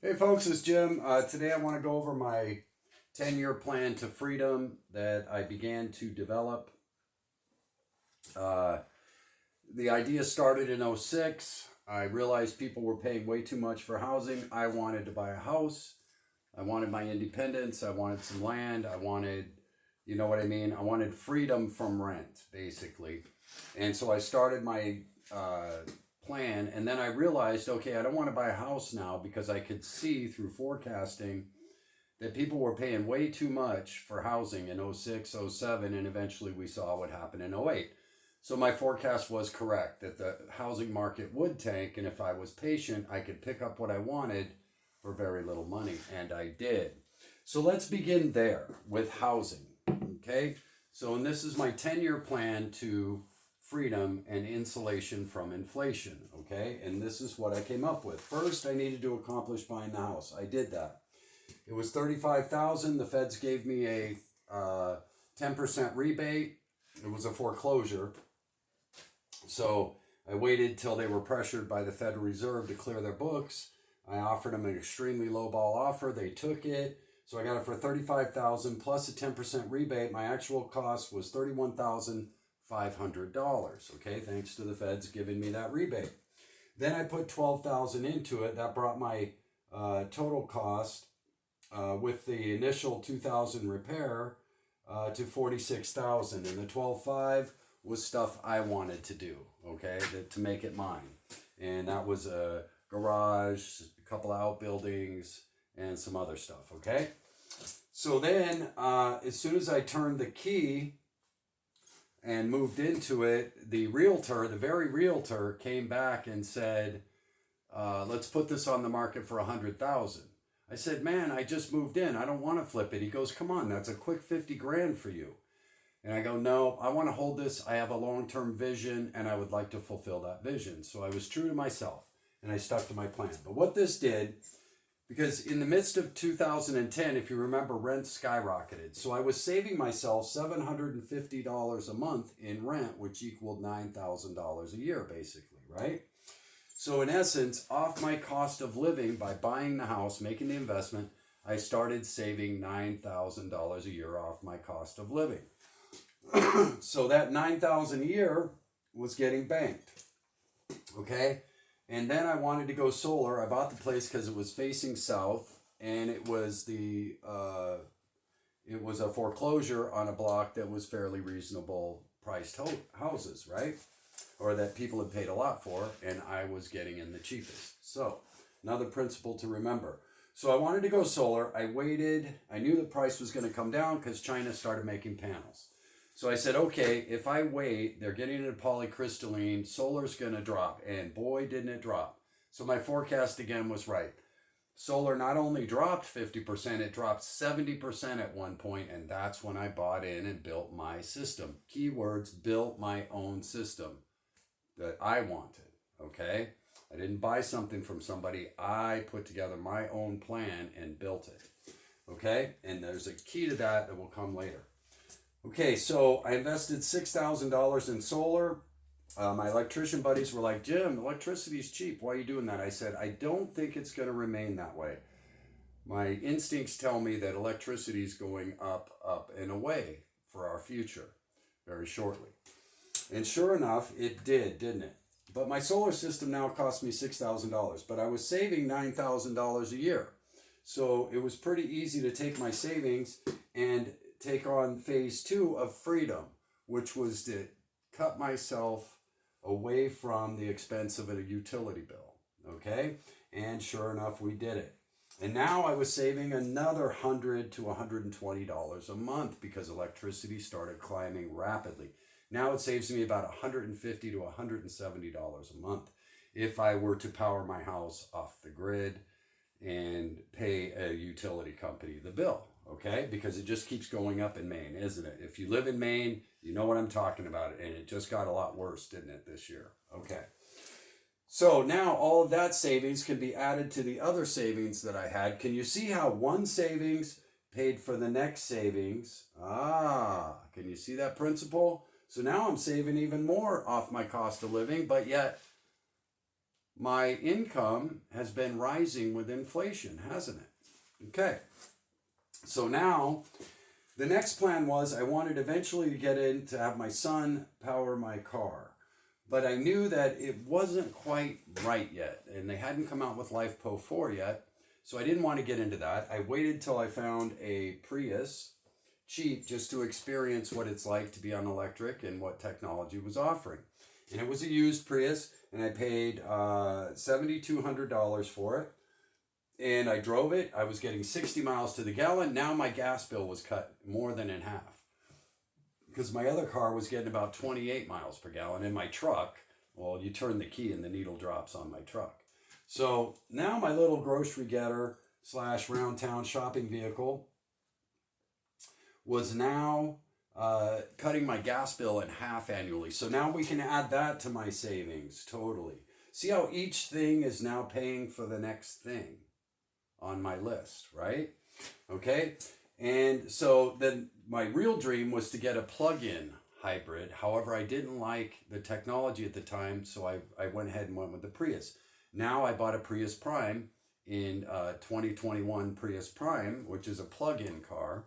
Hey folks, it's Jim. Today I want to go over my 10-year plan to freedom that I began to develop. Uh, the idea started in '06. I realized people were paying way too much for housing. I wanted to buy a house. I wanted my independence. I wanted some land. I wanted, you know what I mean? I wanted freedom from rent, basically. And so I started my plan, and then I realized, okay, I don't want to buy a house now because I could see through forecasting that people were paying way too much for housing in '06, '07, and eventually we saw what happened in '08. So my forecast was correct that the housing market would tank, and if I was patient, I could pick up what I wanted for very little money, and I did. So let's begin there with housing, okay? So, and this is my 10-year plan to freedom and insulation from inflation, okay? And this is what I came up with. First, I needed to accomplish buying the house. I did that. It was $35,000. The feds gave me a 10% rebate. It was a foreclosure. So I waited till they were pressured by the Federal Reserve to clear their books. I offered them an extremely low ball offer. They took it. So I got it for $35,000 plus a 10% rebate. My actual cost was $31,500. Okay, thanks to the feds giving me that rebate. Then I put $12,000 into it. That brought my total cost with the initial $2,000 repair to $46,000, and the $12,500 was stuff I wanted to do. Okay, to make it mine, and that was a garage, a couple of outbuildings, and some other stuff. Okay, so then as soon as I turned the key and moved into it, the very realtor, came back and said, "Let's put this on the market for $100,000." I said, "Man, I just moved in. I don't want to flip it." He goes, "Come on, that's a quick 50 grand for you." And I go, "No, I want to hold this. I have a long-term vision, and I would like to fulfill that vision." So I was true to myself, and I stuck to my plan. But what this did, because in the midst of 2010, if you remember, rent skyrocketed. So I was saving myself $750 a month in rent, which equaled $9,000 a year, basically, right? So in essence, off my cost of living by buying the house, making the investment, I started saving $9,000 a year off my cost of living. So that $9,000 a year was getting banked. Okay? And then I wanted to go solar. I bought the place because it was facing south, and it was a foreclosure on a block that was fairly reasonable priced houses, right? Or that people had paid a lot for, and I was getting in the cheapest. So, another principle to remember. So I wanted to go solar. I waited. I knew the price was going to come down because China started making panels. So I said, okay, if I wait, they're getting into polycrystalline, solar's going to drop. And boy, didn't it drop. So my forecast again was right. Solar not only dropped 50%, it dropped 70% at one point, and that's when I bought in and built my system. Keywords, built my own system that I wanted, okay? I didn't buy something from somebody. I put together my own plan and built it, okay? And there's a key to that will come later. Okay, so I invested $6,000 in solar. My electrician buddies were like, "Jim, electricity's cheap. Why are you doing that?" I said, "I don't think it's going to remain that way. My instincts tell me that electricity is going up, up, and away for our future very shortly." And sure enough, it did, didn't it? But my solar system now costs me $6,000, but I was saving $9,000 a year. So it was pretty easy to take my savings and take on phase 2 of freedom, which was to cut myself away from the expense of a utility bill, okay? And sure enough, we did it. And now I was saving another $100 to $120 a month because electricity started climbing rapidly. Now it saves me about $150 to $170 a month if I were to power my house off the grid and pay a utility company the bill, okay? Because it just keeps going up in Maine, isn't it? If you live in Maine, you know what I'm talking about, and it just got a lot worse, didn't it, this year? Okay. So now all of that savings can be added to the other savings that I had. Can you see how one savings paid for the next savings? Can you see that principle? So now I'm saving even more off my cost of living, but yet my income has been rising with inflation, hasn't it? Okay. So now the next plan was I wanted eventually to get in to have my son power my car. But I knew that it wasn't quite right yet, and they hadn't come out with LifePo 4 yet, so I didn't want to get into that. I waited till I found a Prius cheap just to experience what it's like to be on electric and what technology was offering. And it was a used Prius, and I paid $7,200 for it. And I drove it. I was getting 60 miles to the gallon. Now my gas bill was cut more than in half, because my other car was getting about 28 miles per gallon. In my truck, well, you turn the key and the needle drops on my truck. So now my little grocery getter / round town shopping vehicle was now cutting my gas bill in half annually. So now we can add that to my savings totally. See how each thing is now paying for the next thing on my list, right? Okay. And so then my real dream was to get a plug-in hybrid. However, I didn't like the technology at the time, so I went ahead and went with the Prius. Now I bought a Prius Prime in 2021 Prius Prime, which is a plug-in car.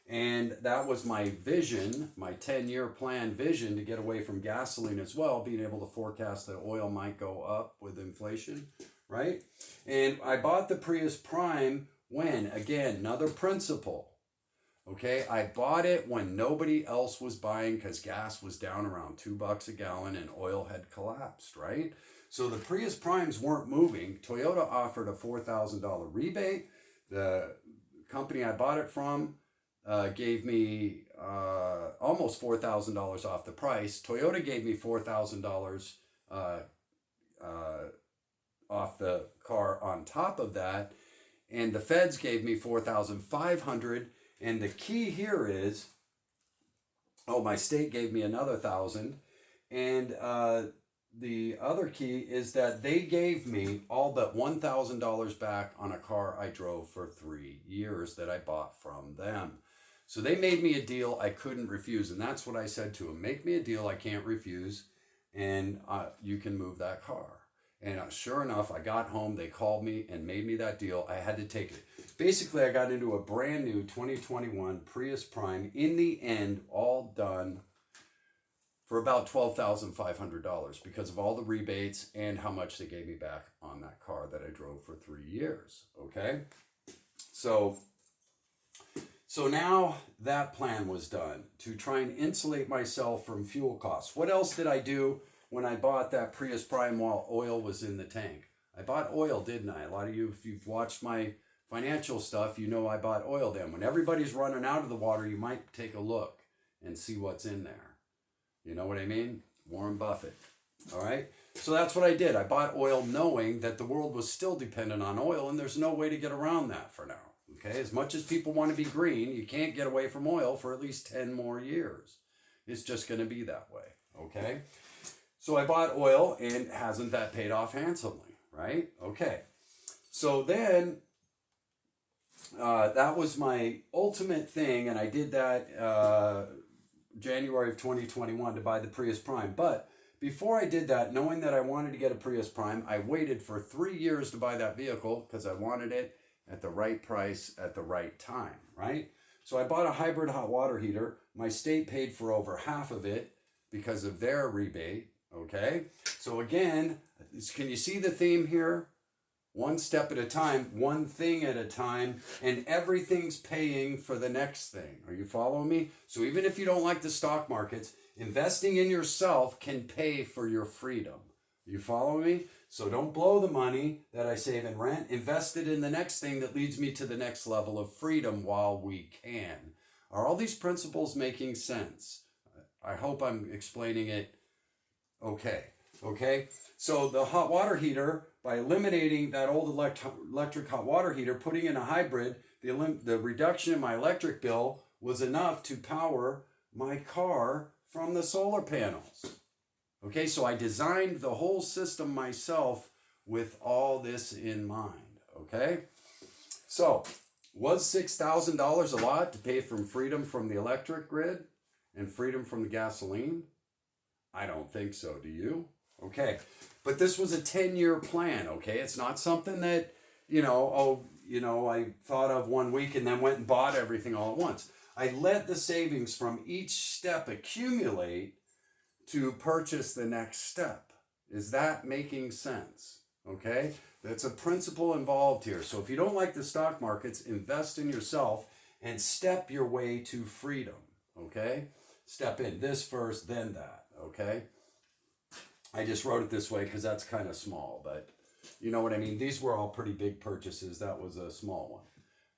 And that was my vision, my 10-year plan vision, to get away from gasoline as well, being able to forecast that oil might go up with inflation, right? And I bought the Prius Prime when, again, another principle, okay? I bought it when nobody else was buying because gas was down around $2 a gallon and oil had collapsed, right? So the Prius Primes weren't moving. Toyota offered a $4,000 rebate. The company I bought it from gave me almost $4,000 off the price. Toyota gave me $4,000 off the car on top of that, and the feds gave me $4,500. And the key here is, my state gave me another $1,000, and the other key is that they gave me all but $1,000 back on a car I drove for 3 years that I bought from them. So they made me a deal I couldn't refuse, and that's what I said to them: make me a deal I can't refuse, and you can move that car. And sure enough, I got home, they called me and made me that deal. I had to take it. Basically, I got into a brand new 2021 Prius Prime, in the end, all done for about $12,500 because of all the rebates and how much they gave me back on that car that I drove for 3 years, okay? So now that plan was done to try and insulate myself from fuel costs. What else did I do when I bought that Prius Prime while oil was in the tank? I bought oil, didn't I? A lot of you, if you've watched my financial stuff, you know I bought oil then. When everybody's running out of the water, you might take a look and see what's in there. You know what I mean? Warren Buffett. All right? So that's what I did. I bought oil knowing that the world was still dependent on oil, and there's no way to get around that for now. Okay, as much as people want to be green, you can't get away from oil for at least 10 more years. It's just going to be that way, okay? So I bought oil, and hasn't that paid off handsomely, right? Okay, so then that was my ultimate thing, and I did that January of 2021 to buy the Prius Prime. But before I did that, knowing that I wanted to get a Prius Prime, I waited for 3 years to buy that vehicle because I wanted it at the right price at the right time, right? So I bought a hybrid hot water heater. My state paid for over half of it because of their rebate, okay? So again, can you see the theme here? One step at a time, one thing at a time, and everything's paying for the next thing. Are you following me? So even if you don't like the stock markets, investing in yourself can pay for your freedom. You follow me? So don't blow the money that I save in rent. Invest it in the next thing that leads me to the next level of freedom while we can. Are all these principles making sense? I hope I'm explaining it okay. Okay? So the hot water heater, by eliminating that old electric hot water heater, putting in a hybrid, the reduction in my electric bill was enough to power my car from the solar panels. Okay, so I designed the whole system myself with all this in mind, okay? So, was $6,000 a lot to pay for freedom from the electric grid and freedom from the gasoline? I don't think so, do you? Okay, But this was a 10-year plan, okay? It's not something that, I thought of one week and then went and bought everything all at once. I let the savings from each step accumulate to purchase the next step. Is that making sense? Okay? That's a principle involved here. So if you don't like the stock markets, invest in yourself and step your way to freedom. Okay? Step in this first, then that. Okay? I just wrote it this way because that's kind of small, but you know what I mean? These were all pretty big purchases. That was a small one.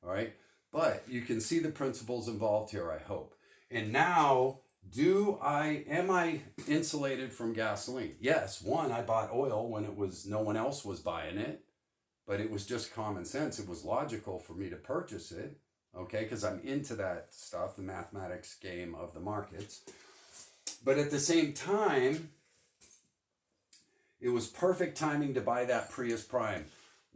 All right? But you can see the principles involved here, I hope. And now, am I insulated from gasoline? Yes. One, I bought oil when no one else was buying it, but it was just common sense. It was logical for me to purchase it, okay, because I'm into that stuff, the mathematics game of the markets. But at the same time, it was perfect timing to buy that Prius Prime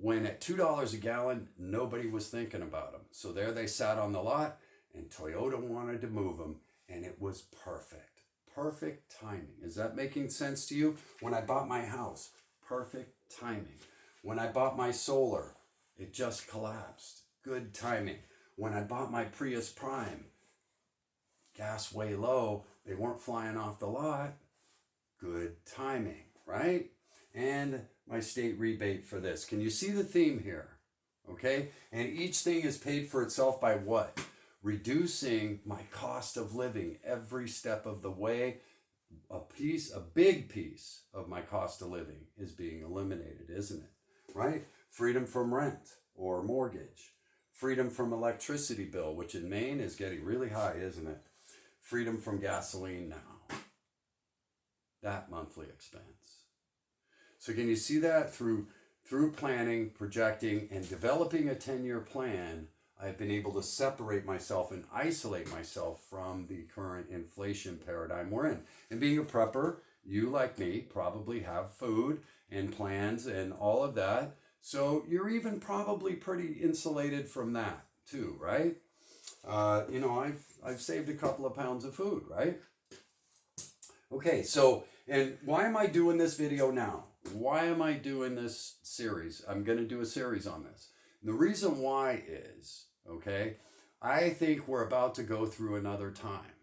when at $2 a gallon, nobody was thinking about them. So there they sat on the lot, and Toyota wanted to move them, and it was perfect. Perfect timing. Is that making sense to you? When I bought my house, perfect timing. When I bought my solar, it just collapsed. Good timing. When I bought my Prius Prime, gas way low, they weren't flying off the lot. Good timing, right? And my state rebate for this. Can you see the theme here? Okay? And each thing is paid for itself by what? Reducing my cost of living every step of the way. A big piece of my cost of living is being eliminated, isn't it? Right? Freedom from rent or mortgage. Freedom from electricity bill, which in Maine is getting really high, isn't it? Freedom from gasoline now. That monthly expense. So can you see that through planning, projecting, and developing a 10-year plan, I've been able to separate myself and isolate myself from the current inflation paradigm we're in. And being a prepper, you, like me, probably have food and plans and all of that. So you're even probably pretty insulated from that too, right? I've saved a couple of pounds of food, right? Okay, so, and why am I doing this video now? Why am I doing this series? I'm going to do a series on this. And the reason why is, okay, I think we're about to go through another time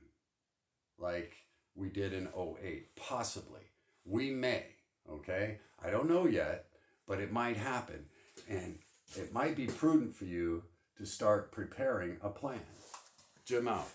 like we did in '08, possibly. We may, okay? I don't know yet, but it might happen. And it might be prudent for you to start preparing a plan. Jim out.